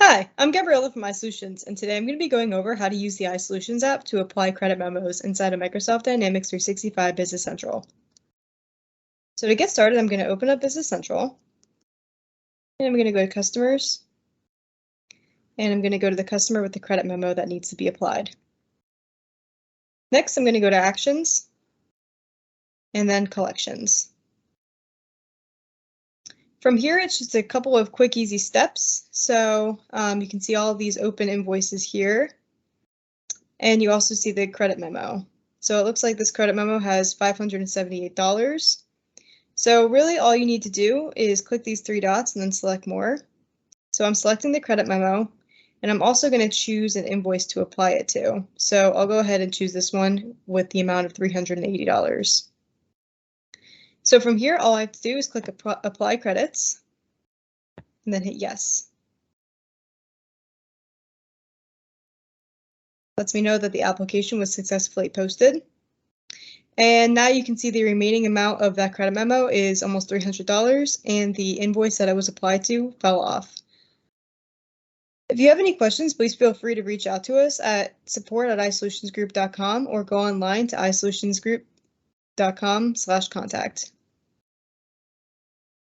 Hi, I'm Gabriella from iSolutions, and today I'm going to be going over how to use the iSolutions app to apply credit memos inside of Microsoft Dynamics 365 Business Central. So to get started, I'm going to open up Business Central, and I'm going to go to Customers, and I'm going to go to the customer with the credit memo that needs to be applied. Next, I'm going to go to Actions, and then Collections. From here, it's just a couple of quick, easy steps. So you can see all of these open invoices here. And you also see the credit memo. So it looks like this credit memo has $578. So really all you need to do is click these three dots and then select more. So I'm selecting the credit memo, and I'm also going to choose an invoice to apply it to. So I'll go ahead and choose this one with the amount of $380. So from here, all I have to do is click Apply Credits, and then hit Yes. Lets me know that the application was successfully posted. And now you can see the remaining amount of that credit memo is almost $300, and the invoice that it was applied to fell off. If you have any questions, please feel free to reach out to us at support@isolutionsgroup.com or go online to isolutionsgroup.com/contact.